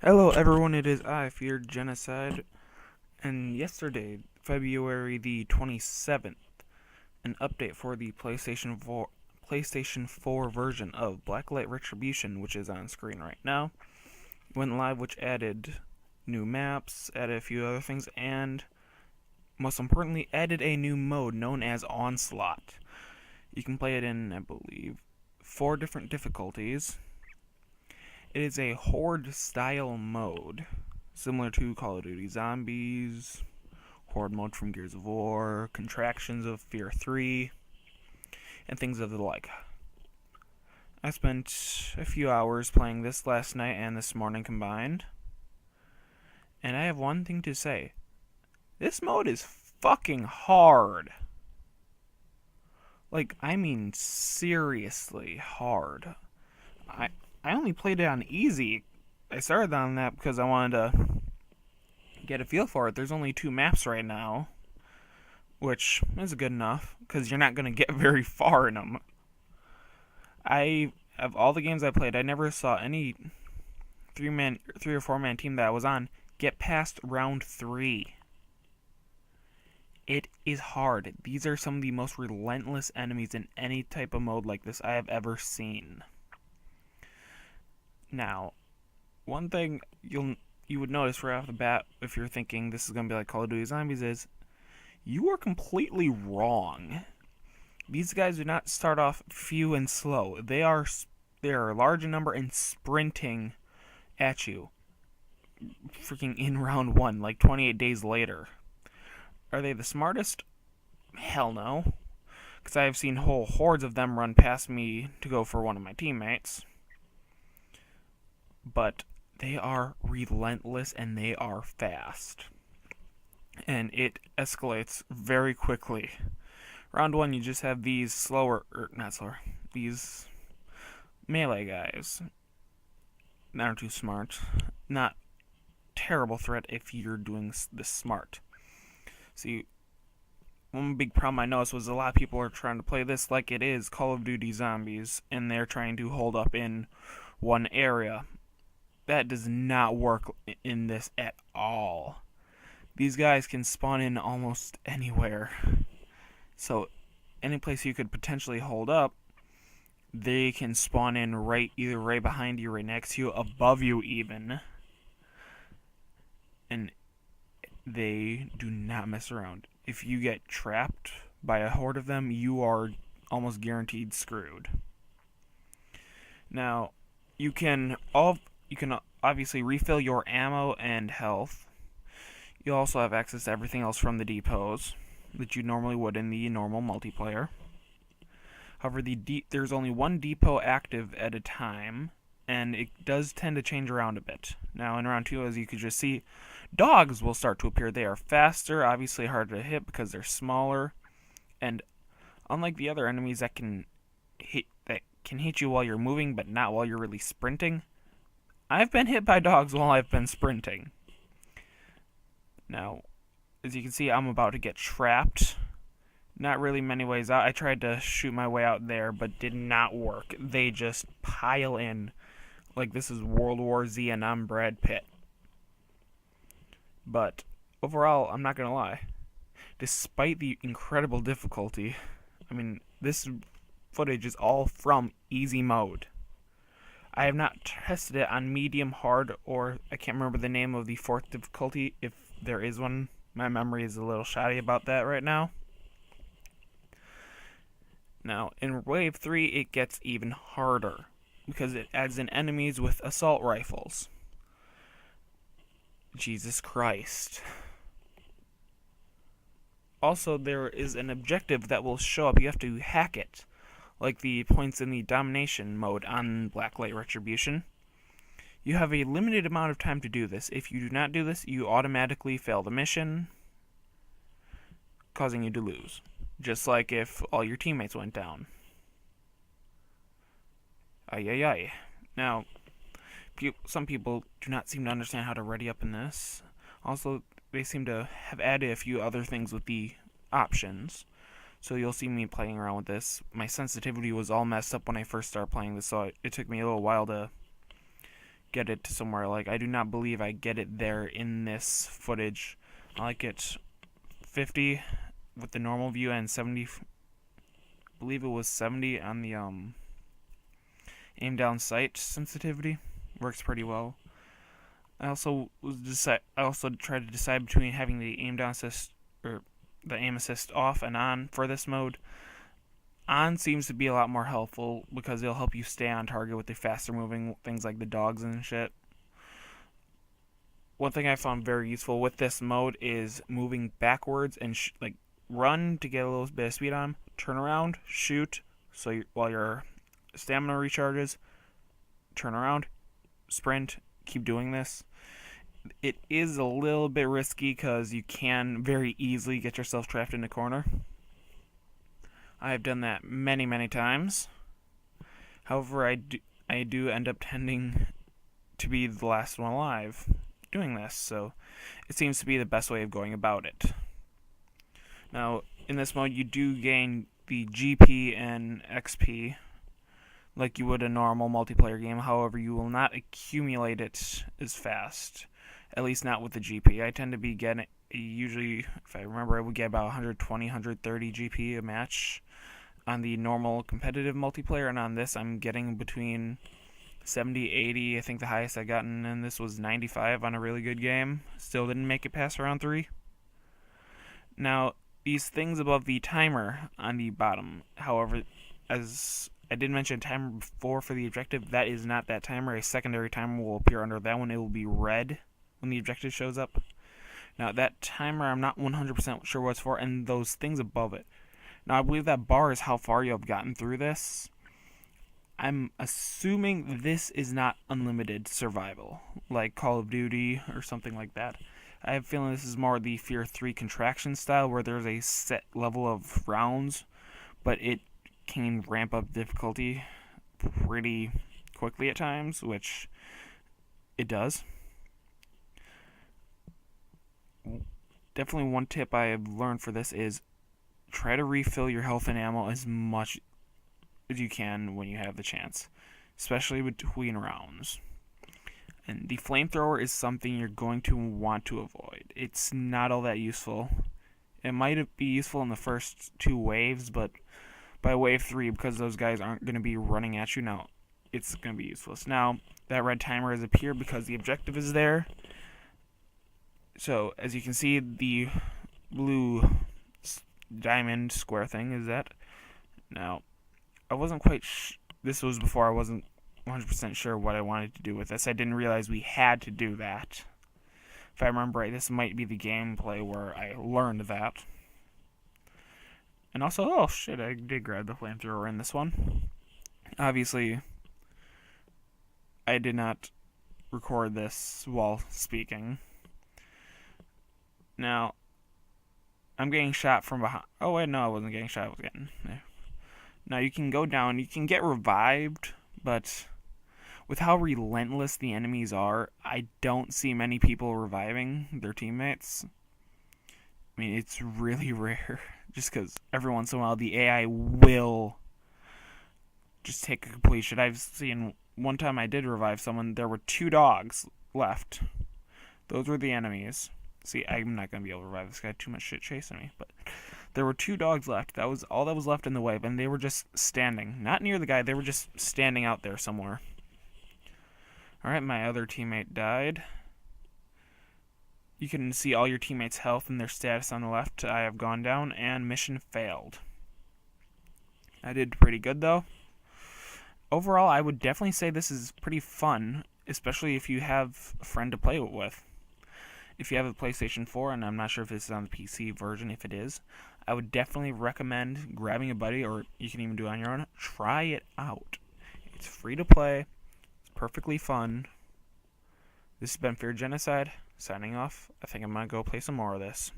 Hello everyone, it is I, Feared Genocide, and yesterday, February the 27th, an update for the PlayStation 4 version of Blacklight Retribution, which is on screen right now, went live, which added new maps, added a few other things, and most importantly, added a new mode known as Onslaught. You can play it in, I believe, 4 different difficulties. It is a Horde style mode, similar to Call of Duty Zombies, Horde mode from Gears of War, Contractions of Fear 3, and things of the like. I spent a few hours playing this last night and this morning combined, and I have one thing to say. This mode is fucking hard. Like, I mean seriously hard. I I only played it on easy. I started on that because I wanted to get a feel for it. There's only 2 maps right now, which is good enough because you're not going to get very far in them. I of all the games I played, I never saw any 3 or 4 man team that I was on get past round 3. It is hard. These are some of the most relentless enemies in any type of mode like this I have ever seen. Now, one thing you would notice right off the bat if you're thinking this is going to be like Call of Duty Zombies is you are completely wrong. These guys do not start off few and slow. They are large in number and sprinting at you. Freaking in round 1, like 28 days later. Are they the smartest? Hell no. Because I have seen whole hordes of them run past me to go for one of my teammates. But they are relentless and they are fast. And it escalates very quickly. Round 1, you just have these these melee guys. Not too smart. Not terrible threat if you're doing this smart. See, one big problem I noticed was a lot of people are trying to play this like it is Call of Duty Zombies, and they're trying to hold up in one area. That does not work in this at all. These guys can spawn in almost anywhere. So, any place you could potentially hold up, they can spawn in either right behind you, right next to you, above you even. And they do not mess around. If you get trapped by a horde of them, you are almost guaranteed screwed. Now, you can obviously refill your ammo and health. You also have access to everything else from the depots that you normally would in the normal multiplayer. However, there's only one depot active at a time, and it does tend to change around a bit. Now, in round 2, as you could just see, dogs will start to appear. They are faster, obviously harder to hit because they're smaller, and unlike the other enemies that can hit you while you're moving but not while you're really sprinting, I've been hit by dogs while I've been sprinting. Now, as you can see, I'm about to get trapped. Not really many ways out. I tried to shoot my way out there, but did not work. They just pile in like this is World War Z and I'm Brad Pitt. But overall, I'm not going to lie. Despite the incredible difficulty, this footage is all from easy mode. I have not tested it on medium, hard, or I can't remember the name of the 4th difficulty, if there is one. My memory is a little shoddy about that right now. Now, in Wave 3, it gets even harder, because it adds in enemies with assault rifles. Jesus Christ. Also, there is an objective that will show up. You have to hack it, like the points in the domination mode on Blacklight Retribution. You have a limited amount of time to do this. If you do not do this, you automatically fail the mission, causing you to lose. Just like if all your teammates went down. Ay ay ay. Now, some people do not seem to understand how to ready up in this. Also, they seem to have added a few other things with the options. So you'll see me playing around with this. My sensitivity was all messed up when I first started playing this, so it took me a little while to get it to somewhere. Like, I do not believe I get it there in this footage. I like it 50 with the normal view and 70, I believe it was 70 on the aim down sight sensitivity. Works pretty well. I also tried to decide between having the aim down assist or the aim assist off and on for this mode. On seems to be a lot more helpful because it'll help you stay on target with the faster moving things like the dogs and shit. One thing I found very useful with this mode is moving backwards and like run to get a little bit of speed on, turn around, shoot, so while your stamina recharges, turn around, sprint, keep doing this. It is a little bit risky because you can very easily get yourself trapped in a corner. I have done that many, many times. However, I do end up tending to be the last one alive doing this, so it seems to be the best way of going about it. Now, in this mode, you do gain the GP and XP like you would a normal multiplayer game. However, you will not accumulate it as fast, at least not with the GP. I tend to be getting, usually, if I remember, I would get about 120, 130 GP a match on the normal competitive multiplayer, and on this I'm getting between 70, 80. I think the highest I gotten in this was 95 on a really good game. Still didn't make it past round 3. Now, these things above the timer on the bottom, however, as I did mention timer before for the objective, that is not that timer. A secondary timer will appear under that one. It will be red when the objective shows up. Now, that timer, I'm not 100% sure what it's for, and those things above it. Now, I believe that bar is how far you have gotten through this. I'm assuming this is not unlimited survival, like Call of Duty or something like that. I have a feeling this is more the Fear 3 contraction style, where there's a set level of rounds, but it can ramp up difficulty pretty quickly at times, which it does. Definitely one tip I have learned for this is try to refill your health and ammo as much as you can when you have the chance, especially between rounds. And the flamethrower is something you're going to want to avoid. It's not all that useful. It might be useful in the first 2 waves, but by wave 3, because those guys aren't going to be running at you now, it's going to be useless. Now, that red timer has appeared because the objective is there. So, as you can see, the blue diamond square thing is that. Now, I wasn't quite this was before I wasn't 100% sure what I wanted to do with this. I didn't realize we had to do that. If I remember right, this might be the gameplay where I learned that. And also, oh shit, I did grab the flamethrower in this one. Obviously, I did not record this while speaking. Now, I'm getting shot from behind. Oh wait, no, I wasn't getting shot. I was getting. Now you can go down. You can get revived, but with how relentless the enemies are, I don't see many people reviving their teammates. I mean, it's really rare. Just because every once in a while the AI will just take a complete shit. I've seen one time I did revive someone. There were 2 dogs left. Those were the enemies. See, I'm not going to be able to revive this guy. Too much shit chasing me. But there were 2 dogs left. That was all that was left in the wave. And they were just standing. Not near the guy. They were just standing out there somewhere. Alright, my other teammate died. You can see all your teammates' health and their status on the left. I have gone down, and mission failed. I did pretty good, though. Overall, I would definitely say this is pretty fun, especially if you have a friend to play it with. If you have a PlayStation 4, and I'm not sure if this is on the PC version, if it is, I would definitely recommend grabbing a buddy, or you can even do it on your own. Try it out. It's free to play. It's perfectly fun. This has been Fear Genocide. Signing off. I think I'm going to go play some more of this.